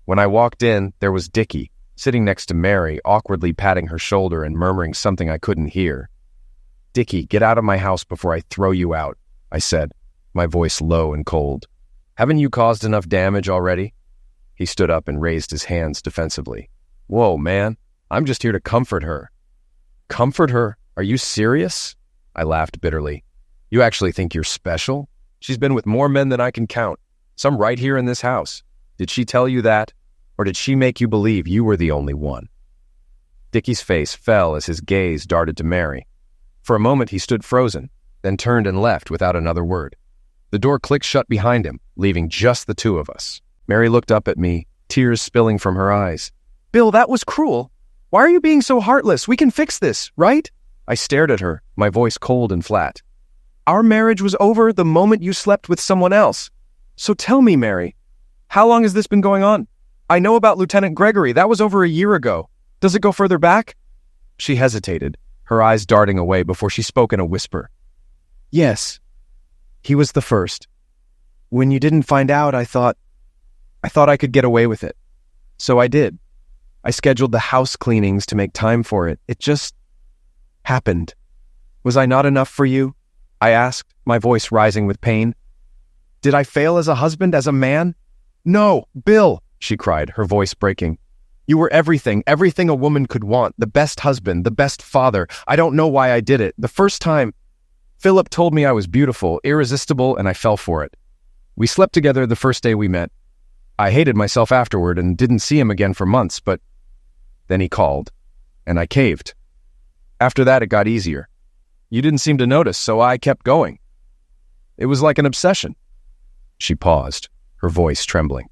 When I walked in, there was Dickie, sitting next to Mary, awkwardly patting her shoulder and murmuring something I couldn't hear. "Dickie, get out of my house before I throw you out," I said, my voice low and cold. "Haven't you caused enough damage already?" He stood up and raised his hands defensively. "Whoa, man, I'm just here to comfort her." "Comfort her? Are you serious?" I laughed bitterly. "You actually think you're special? She's been with more men than I can count, some right here in this house. Did she tell you that? Or did she make you believe you were the only one?" Dickie's face fell as his gaze darted to Mary. For a moment he stood frozen, then turned and left without another word. The door clicked shut behind him, leaving just the two of us. Mary looked up at me, tears spilling from her eyes. "Bill, that was cruel. Why are you being so heartless? We can fix this, right?" I stared at her, my voice cold and flat. "Our marriage was over the moment you slept with someone else. So tell me, Mary, how long has this been going on? I know about Lieutenant Gregory. That was over a year ago. Does it go further back?" She hesitated, her eyes darting away before she spoke in a whisper. "Yes, he was the first. When you didn't find out, I thought I could get away with it. So I did. I scheduled the house cleanings to make time for it. It just happened. Was I not enough for you?" I asked, my voice rising with pain. "Did I fail as a husband, as a man?" "No, Bill," she cried, her voice breaking. "You were everything a woman could want, the best husband, the best father. I don't know why I did it. The first time, Philip told me I was beautiful, irresistible, and I fell for it. We slept together the first day we met. I hated myself afterward and didn't see him again for months, but then he called, and I caved. After that, it got easier. You didn't seem to notice, so I kept going. It was like an obsession." She paused, her voice trembling.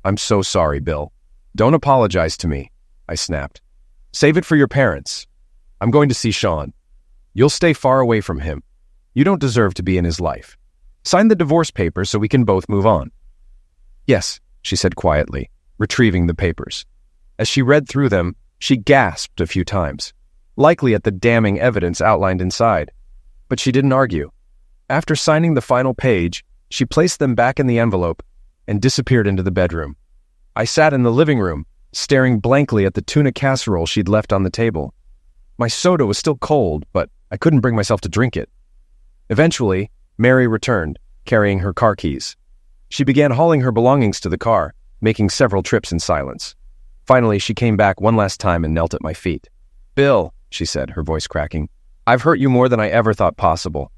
"I'm so sorry, Bill. Don't apologize to me," I snapped. "Save it for your parents. I'm going to see Sean. You'll stay far away from him. You don't deserve to be in his life. Sign the divorce papers so we can both move on." "Yes," she said quietly, retrieving the papers. As she read through them, she gasped a few times, likely at the damning evidence outlined inside. But she didn't argue. After signing the final page, she placed them back in the envelope and disappeared into the bedroom. I sat in the living room, staring blankly at the tuna casserole she'd left on the table. My soda was still cold, but I couldn't bring myself to drink it. Eventually, Mary returned, carrying her car keys. She began hauling her belongings to the car, making several trips in silence. Finally, she came back one last time and knelt at my feet. "Bill," she said, her voice cracking, "I've hurt you more than I ever thought possible.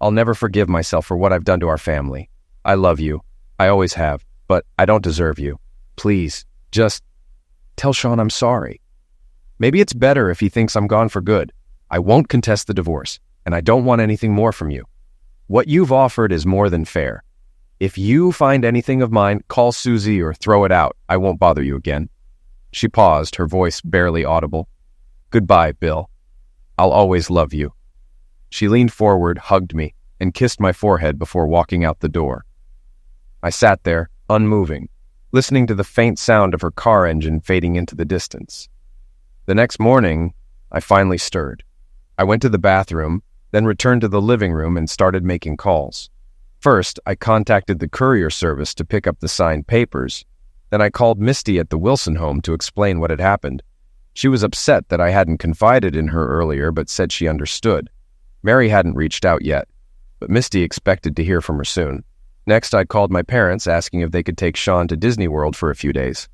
I'll never forgive myself for what I've done to our family. I love you. I always have, but I don't deserve you. Please, just tell Sean I'm sorry. Maybe it's better if he thinks I'm gone for good. I won't contest the divorce, and I don't want anything more from you. What you've offered is more than fair. If you find anything of mine, call Susie or throw it out. I won't bother you again." She paused, her voice barely audible. "Goodbye, Bill. I'll always love you." She leaned forward, hugged me, and kissed my forehead before walking out the door. I sat there, unmoving, listening to the faint sound of her car engine fading into the distance. The next morning, I finally stirred. I went to the bathroom, then returned to the living room and started making calls. First, I contacted the courier service to pick up the signed papers. Then I called Misty at the Wilson home to explain what had happened. She was upset that I hadn't confided in her earlier, but said she understood. Mary hadn't reached out yet, but Misty expected to hear from her soon. Next, I called my parents, asking if they could take Sean to Disney World for a few days.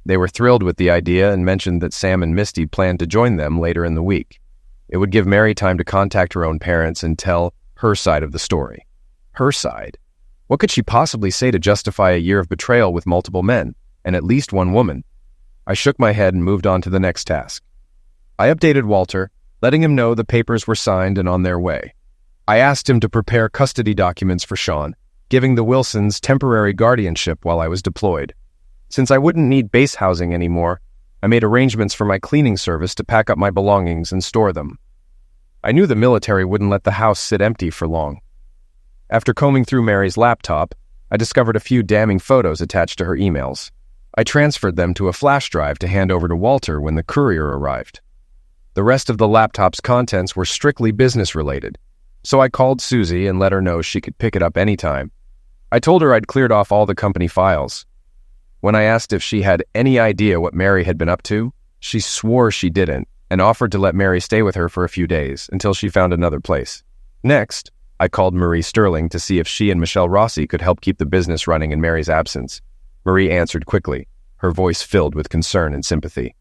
They were thrilled with the idea and mentioned that Sam and Misty planned to join them later in the week. It would give Mary time to contact her own parents and tell her side of the story. Her side? What could she possibly say to justify a year of betrayal with multiple men, and at least one woman? I shook my head and moved on to the next task. I updated Walter, letting him know the papers were signed and on their way. I asked him to prepare custody documents for Sean, giving the Wilsons temporary guardianship while I was deployed. Since I wouldn't need base housing anymore, I made arrangements for my cleaning service to pack up my belongings and store them. I knew the military wouldn't let the house sit empty for long. After combing through Mary's laptop, I discovered a few damning photos attached to her emails. I transferred them to a flash drive to hand over to Walter when the courier arrived. The rest of the laptop's contents were strictly business-related, so I called Susie and let her know she could pick it up anytime. I told her I'd cleared off all the company files. When I asked if she had any idea what Mary had been up to, she swore she didn't and offered to let Mary stay with her for a few days until she found another place. Next, I called Marie Sterling to see if she and Michelle Rossi could help keep the business running in Mary's absence. Marie answered quickly, her voice filled with concern and sympathy.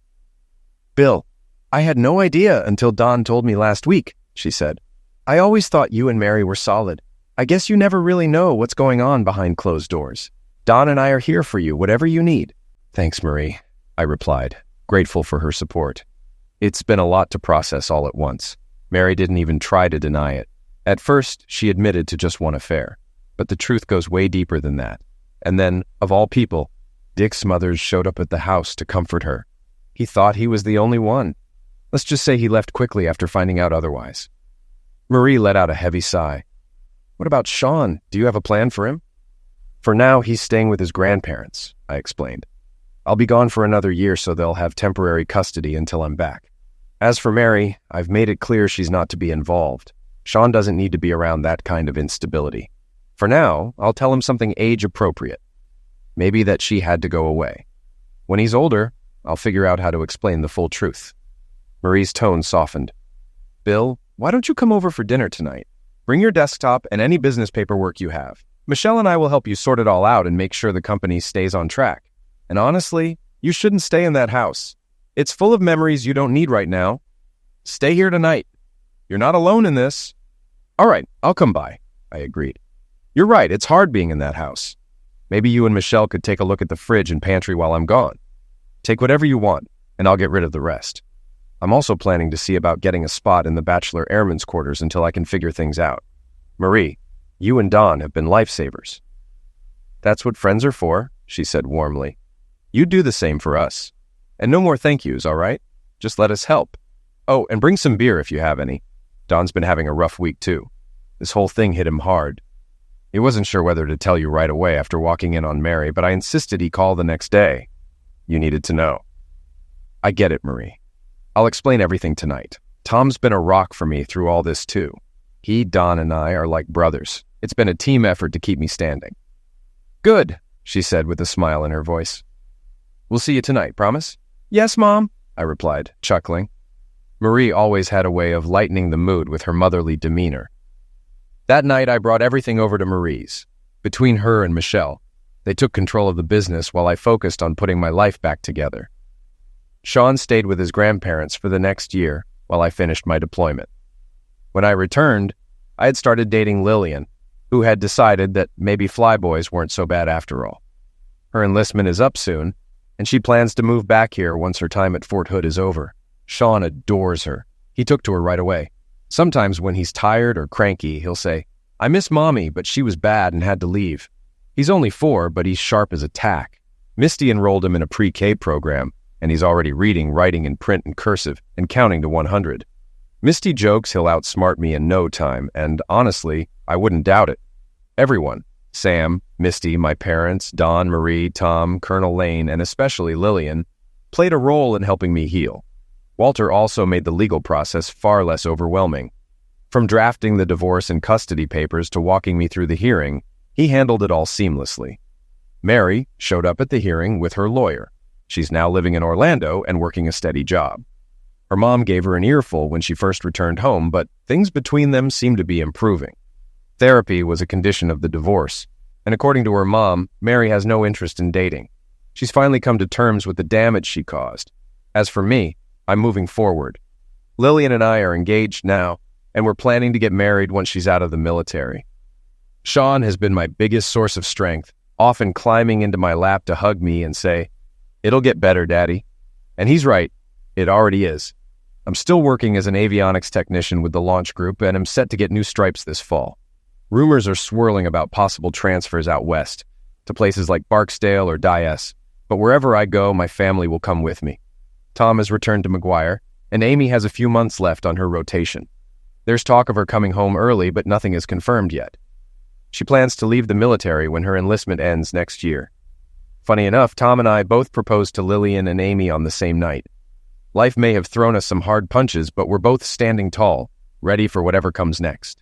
"Bill, I had no idea until Don told me last week," she said. "I always thought you and Mary were solid. I guess you never really know what's going on behind closed doors. Don and I are here for you, whatever you need." "Thanks, Marie," I replied, grateful for her support. It's been a lot to process all at once. Mary didn't even try to deny it. At first, she admitted to just one affair, but the truth goes way deeper than that. And then, of all people, Dick Smothers showed up at the house to comfort her. He thought he was the only one. Let's just say he left quickly after finding out otherwise. Marie let out a heavy sigh. "What about Sean? Do you have a plan for him?" "For now, he's staying with his grandparents," I explained. "I'll be gone for another year, so they'll have temporary custody until I'm back. As for Mary, I've made it clear she's not to be involved. Sean doesn't need to be around that kind of instability. For now, I'll tell him something age-appropriate. Maybe that she had to go away. When he's older, I'll figure out how to explain the full truth." Marie's tone softened. "Bill, why don't you come over for dinner tonight? Bring your desktop and any business paperwork you have. Michelle and I will help you sort it all out and make sure the company stays on track. And honestly, you shouldn't stay in that house. It's full of memories you don't need right now. Stay here tonight. You're not alone in this." "All right, I'll come by," I agreed. "You're right, it's hard being in that house. Maybe you and Michelle could take a look at the fridge and pantry while I'm gone. Take whatever you want, and I'll get rid of the rest. I'm also planning to see about getting a spot in the Bachelor Airman's quarters until I can figure things out. Marie, you and Don have been lifesavers." "That's what friends are for," she said warmly. "You do the same for us. And no more thank yous, all right? Just let us help. Oh, and bring some beer if you have any. Don's been having a rough week, too. This whole thing hit him hard. He wasn't sure whether to tell you right away after walking in on Mary, but I insisted he call the next day. You needed to know." "I get it, Marie. I'll explain everything tonight. Tom's been a rock for me through all this, too. He, Don, and I are like brothers. It's been a team effort to keep me standing." "Good," she said with a smile in her voice. "We'll see you tonight, promise?" "Yes, Mom," I replied, chuckling. Marie always had a way of lightening the mood with her motherly demeanor. That night, I brought everything over to Marie's. Between her and Michelle, they took control of the business while I focused on putting my life back together. Sean stayed with his grandparents for the next year while I finished my deployment. When I returned, I had started dating Lillian, who had decided that maybe flyboys weren't so bad after all. Her enlistment is up soon, and she plans to move back here once her time at Fort Hood is over. Sean adores her. He took to her right away. Sometimes when he's tired or cranky, he'll say, "I miss Mommy, but she was bad and had to leave." He's only 4, but he's sharp as a tack. Misty enrolled him in a pre-K program, and he's already reading, writing in print and cursive, and counting to 100. Misty jokes he'll outsmart me in no time, and honestly, I wouldn't doubt it. Everyone, Sam, Misty, my parents, Don, Marie, Tom, Colonel Lane, and especially Lillian, played a role in helping me heal. Walter also made the legal process far less overwhelming. From drafting the divorce and custody papers to walking me through the hearing, he handled it all seamlessly. Mary showed up at the hearing with her lawyer. She's now living in Orlando and working a steady job. Her mom gave her an earful when she first returned home, but things between them seemed to be improving. Therapy was a condition of the divorce, and according to her mom, Mary has no interest in dating. She's finally come to terms with the damage she caused. As for me, I'm moving forward. Lillian and I are engaged now, and we're planning to get married once she's out of the military. Sean has been my biggest source of strength, often climbing into my lap to hug me and say, "It'll get better, Daddy." And he's right, it already is. I'm still working as an avionics technician with the launch group and am set to get new stripes this fall. Rumors are swirling about possible transfers out west, to places like Barksdale or Diess, but wherever I go, my family will come with me. Tom has returned to McGuire, and Amy has a few months left on her rotation. There's talk of her coming home early, but nothing is confirmed yet. She plans to leave the military when her enlistment ends next year. Funny enough, Tom and I both proposed to Lillian and Amy on the same night. Life may have thrown us some hard punches, but we're both standing tall, ready for whatever comes next.